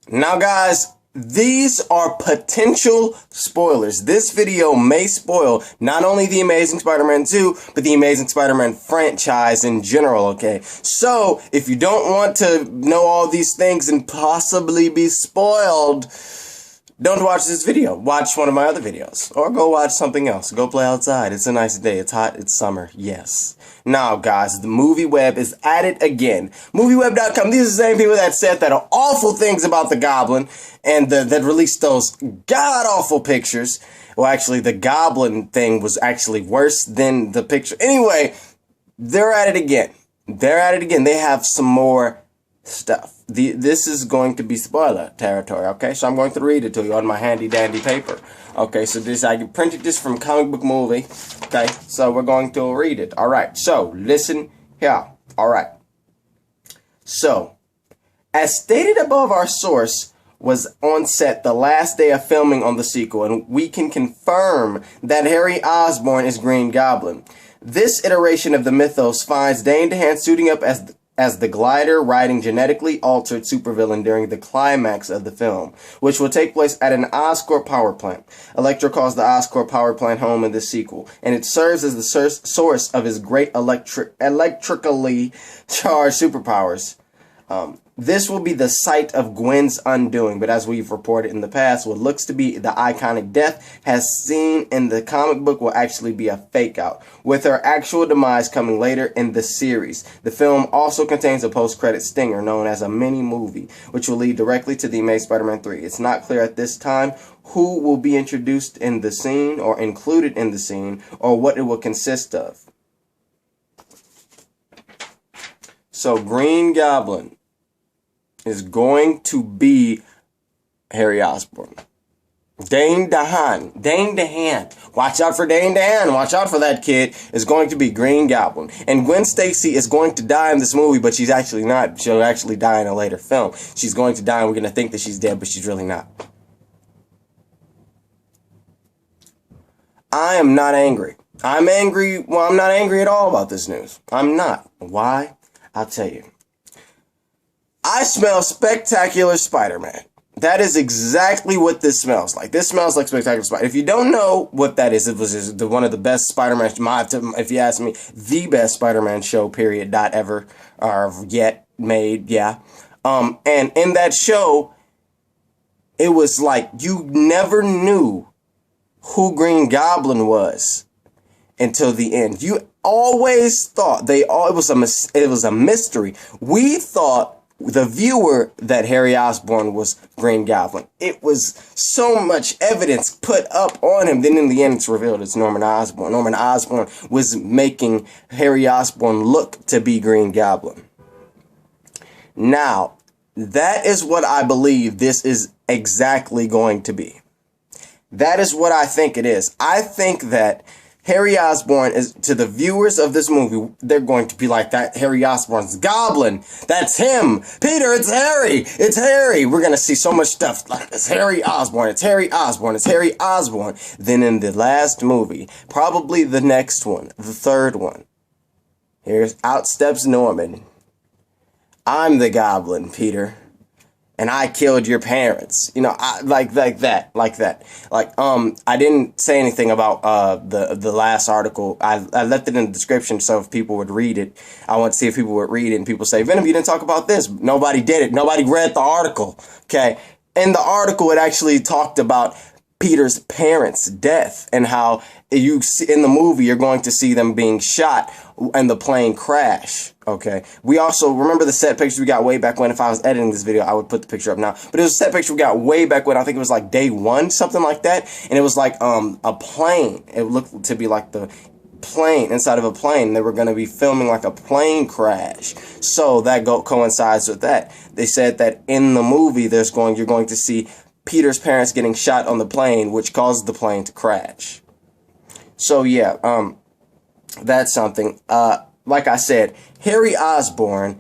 Now, guys, these are potential spoilers. This video may spoil not only The Amazing Spider-Man 2, but the Amazing Spider-Man franchise in general, okay? So, if you don't want to know all these things and possibly be spoiled, don't watch this video. Watch one of my other videos. Or go watch something else. Go play outside. It's a nice day. It's hot. It's summer. Yes. Now, guys, the movie web is at it again. MovieWeb.com. These are the same people that said that are awful things about the Goblin and that released those god-awful pictures. Well, actually, the Goblin thing was actually worse than the picture. Anyway, they're at it again. They're at it again. They have some more stuff. This is going to be spoiler territory, okay? So I'm going to read it to you on my handy dandy paper. Okay, so I printed this from Comic Book Movie. Okay, so we're going to read it. Alright, so listen here. Alright. So, as stated above, our source was on set the last day of filming on the sequel, and we can confirm that Harry Osborn is Green Goblin. This iteration of the mythos finds Dane DeHaan suiting up as the glider riding genetically altered supervillain during the climax of the film, which will take place at an Oscorp power plant. Electro calls the Oscorp power plant home in the sequel, and it serves as the source of his great electrically charged superpowers. This will be the site of Gwen's undoing, but as we've reported in the past, what looks to be the iconic death has seen in the comic book will actually be a fake out, with her actual demise coming later in the series. The film also contains a post-credit stinger known as a mini-movie, which will lead directly to The Amazing Spider-Man 3. It's not clear at this time who will be introduced in the scene or included in the scene or what it will consist of. So, Green Goblin is going to be Harry Osborn. Dane DeHaan. Watch out for Dane DeHaan. Watch out for that kid. Is going to be Green Goblin. And Gwen Stacy is going to die in this movie, but she's actually not. She'll actually die in a later film. She's going to die and we're going to think that she's dead, but she's really not. I am not angry. I'm angry. Well, I'm not angry at all about this news. I'm not. Why? I'll tell you. I smell Spectacular Spider-Man. That is exactly what this smells like. This smells like Spectacular Spider-Man. If you don't know what that is, it was one of the best Spider-Man, if you ask me, the best Spider-Man show, period, dot ever, or yet made, yeah. And in that show, it was like you never knew who Green Goblin was until the end. You always thought it was a mystery. We thought, the viewer, that Harry Osborn was Green Goblin. It was so much evidence put up on him. Then in the end, it's revealed it's Norman Osborn. Norman Osborn was making Harry Osborn look to be Green Goblin. Now, that is what I believe this is exactly going to be. That is what I think it is. I think that Harry Osborn is, to the viewers of this movie, they're going to be like, that Harry Osborn's Goblin. That's him. Peter, it's Harry. It's Harry. We're going to see so much stuff like, it's Harry Osborn. It's Harry Osborn. It's Harry Osborn. Then in the last movie, probably the next one, the third one, out steps Norman. I'm the Goblin, Peter. And I killed your parents. You know, like that. I didn't say anything about the last article. I left it in the description so if people would read it. I want to see if people would read it and people say, Venom, you didn't talk about this. Nobody did it. Nobody read the article. Okay. In the article, it actually talked about Peter's parents' death and how you see in the movie you're going to see them being shot and the plane crash. Okay. We also remember the set pictures we got way back when. If I was editing this video, I would put the picture up now. But it was a set picture we got way back when. I think it was like day one, something like that. And it was like a plane. It looked to be like the plane inside of a plane. They were going to be filming like a plane crash. So that coincides with that. They said that in the movie you're going to see Peter's parents getting shot on the plane, which caused the plane to crash. So yeah, that's something. Like I said, Harry Osborn,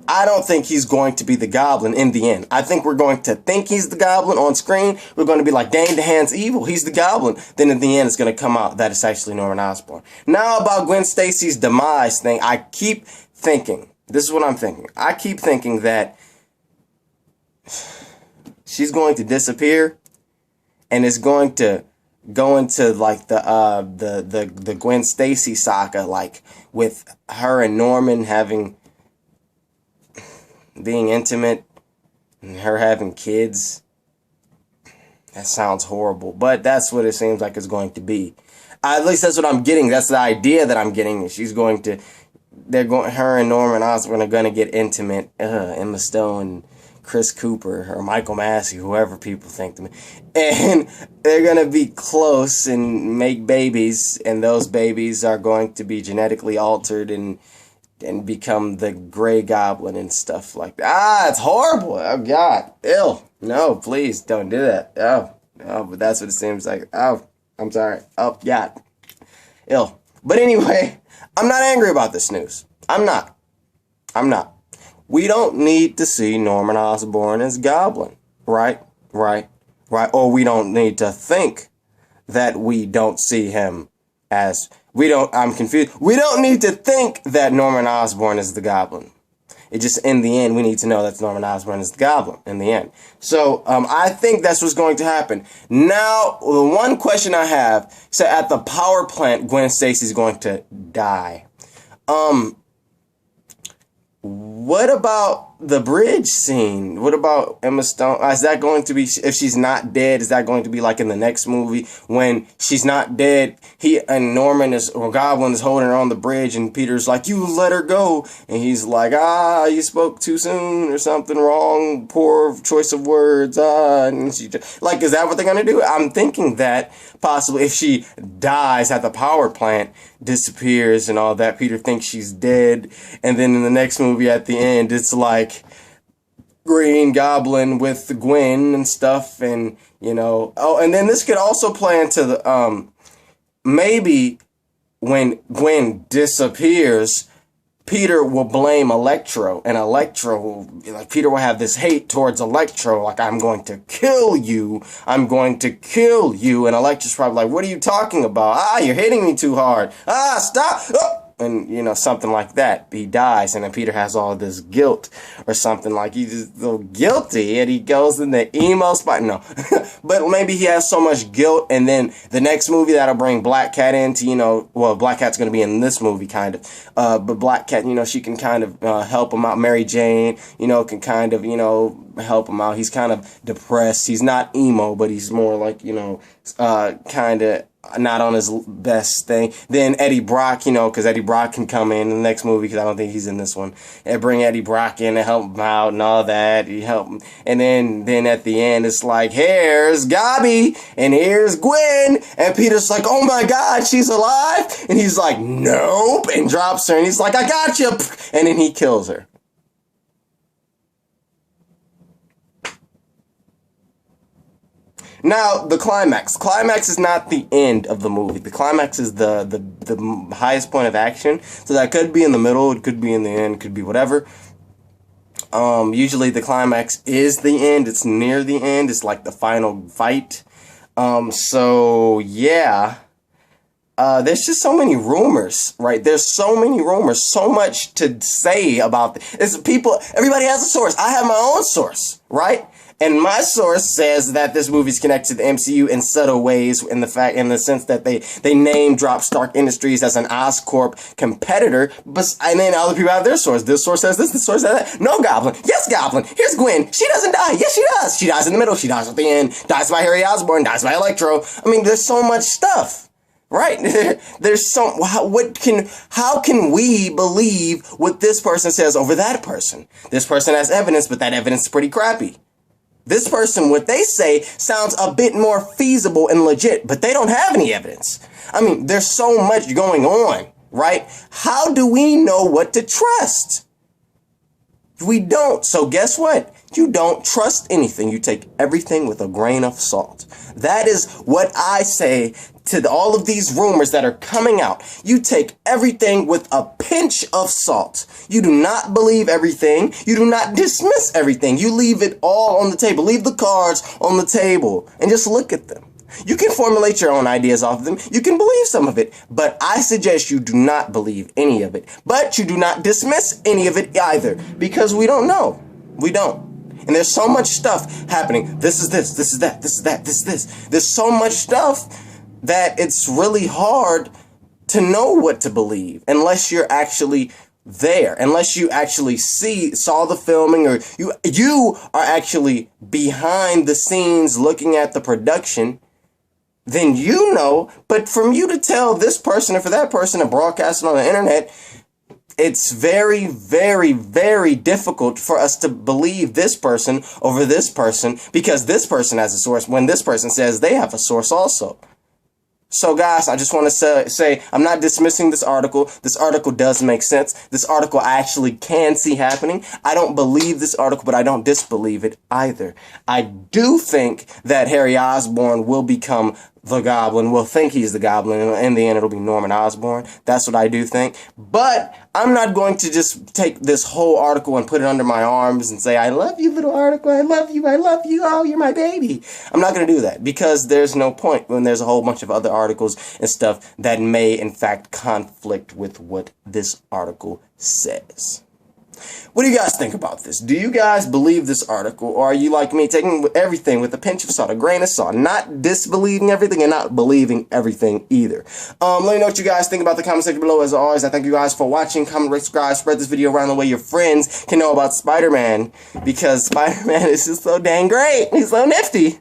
I don't think he's going to be the Goblin in the end. I think we're going to think he's the Goblin on screen. We're going to be like, Dane DeHaan's evil. He's the Goblin. Then in the end, it's going to come out that it's actually Norman Osborn. Now about Gwen Stacy's demise thing, I keep thinking, this is what I'm thinking. I keep thinking that She's going to disappear, and it's going to go into like the Gwen Stacy saga, like with her and Norman being intimate and her having kids. That sounds horrible, but that's what it seems like it's going to be. At least that's what I'm getting. That's the idea that I'm getting. Her and Norman Osborn are going to get intimate. Emma Stone, Chris Cooper, or Michael Massey, whoever people think them. And they're going to be close and make babies, and those babies are going to be genetically altered and become the Gray Goblin and stuff like that. It's horrible. Oh, God. Ew. No, please don't do that. Oh, but that's what it seems like. Oh, I'm sorry. Oh, God. Ew. But anyway, I'm not angry about this news. I'm not. We don't need to see Norman Osborn as Goblin. Right. Or we don't need to think that we don't see him as... I'm confused. We don't need to think that Norman Osborn is the Goblin. It just, in the end, we need to know that Norman Osborn is the Goblin, in the end. So, I think that's what's going to happen. Now, the one question I have, so at the power plant, Gwen Stacy's going to die. What about the bridge scene? What about Emma Stone? Is that going to be, if she's not dead, is that going to be like in the next movie when she's not dead, Goblin is holding her on the bridge and Peter's like, you let her go. And he's like, you spoke too soon or something wrong, poor choice of words. And she just, like, is that what they're going to do? I'm thinking that possibly if she dies at the power plant, disappears and all that, Peter thinks she's dead. And then in the next movie at the end, it's like Green Goblin with Gwen and stuff, and and then this could also play into the maybe when Gwen disappears, Peter will blame Electro, and Peter will have this hate towards Electro, like, I'm going to kill you, and Electro's probably like, what are you talking about? You're hitting me too hard, stop, and, something like that. He dies, and then Peter has all this guilt, or something, like, he's just so guilty, and he goes in the emo spot, no, but maybe he has so much guilt, and then the next movie that'll bring Black Cat into, Black Cat's gonna be in this movie, kind of, but Black Cat, she can kind of, help him out. Mary Jane, can kind of, help him out. He's kind of depressed. He's not emo, but he's more like, kind of not on his best thing. Then Eddie Brock, because Eddie Brock can come in the next movie, because I don't think he's in this one, and bring Eddie Brock in to help him out and all that. He help him. And then at the end, it's like, here's Gobby, and here's Gwen, and Peter's like, oh my God, she's alive? And he's like, nope, and drops her, and he's like, I got you, and then he kills her. Now, the climax. Climax is not the end of the movie. The climax is the highest point of action. So that could be in the middle, it could be in the end, it could be whatever. Usually the climax is the end. It's near the end. It's like the final fight. So, yeah. There's just so many rumors, right? There's so many rumors, so much to say about this. Everybody has a source. I have my own source, right? And my source says that this movie's connected to the MCU in subtle ways, in the sense that they name drop Stark Industries as an Oscorp competitor, and then other people have their source. This source says this source says that. No Goblin. Yes, Goblin. Here's Gwen. She doesn't die. Yes, she does. She dies in the middle. She dies at the end. Dies by Harry Osborn. Dies by Electro. I mean, there's so much stuff. Right? There's how can we believe what this person says over that person? This person has evidence, but that evidence is pretty crappy. This person, what they say, sounds a bit more feasible and legit, but they don't have any evidence. I mean, there's so much going on, right? How do we know what to trust? We don't. So guess what? You don't trust anything. You take everything with a grain of salt. That is what I say to all of these rumors that are coming out. You take everything with a pinch of salt. You do not believe everything. You do not dismiss everything. You leave it all on the table. Leave the cards on the table and just look at them. You can formulate your own ideas off of them. You can believe some of it, but I suggest you do not believe any of it. But you do not dismiss any of it either, because we don't know. We don't. And there's so much stuff happening. This is this is that, this is that, this is this. There's so much stuff that it's really hard to know what to believe unless you're actually there, unless you actually saw the filming, or you are actually behind the scenes looking at the production. Then you know. But from you to tell this person or for that person to broadcast it on the internet, it's very, very, very difficult for us to believe this person over this person, because this person has a source when this person says they have a source also. So guys, I just want to say, I'm not dismissing this article. This article does make sense. This article I actually can see happening. I don't believe this article, but I don't disbelieve it either. I do think that Harry Osborn will become the Goblin. We'll think he's the Goblin. In the end, it'll be Norman Osborn. That's what I do think. But I'm not going to just take this whole article and put it under my arms and say, I love you, little article. I love you. I love you. Oh, you're my baby. I'm not going to do that, because there's no point when there's a whole bunch of other articles and stuff that may, in fact, conflict with what this article says. What do you guys think about this? Do you guys believe this article, or are you like me, taking everything with a pinch of salt, a grain of salt, not disbelieving everything and not believing everything either? Let me know what you guys think about the comment section below. As always, I thank you guys for watching. Comment, rate, subscribe, spread this video around the way your friends can know about Spider-Man, because Spider-Man is just so dang great. He's so nifty.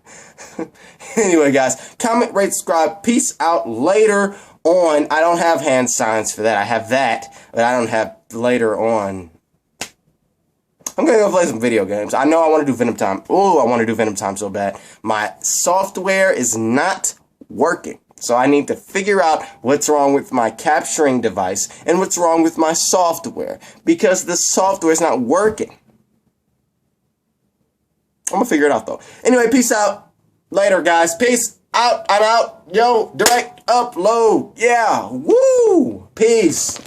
Anyway, guys, comment, rate, subscribe. Peace out. Later on, I don't have hand signs for that. I have that, but I don't have later on. I'm going to go play some video games. I know I want to do Venom Time. Oh, I want to do Venom Time so bad. My software is not working. So I need to figure out what's wrong with my capturing device and what's wrong with my software, because the software is not working. I'm going to figure it out, though. Anyway, peace out. Later, guys. Peace out. I'm out. Yo, direct upload. Yeah. Woo. Peace.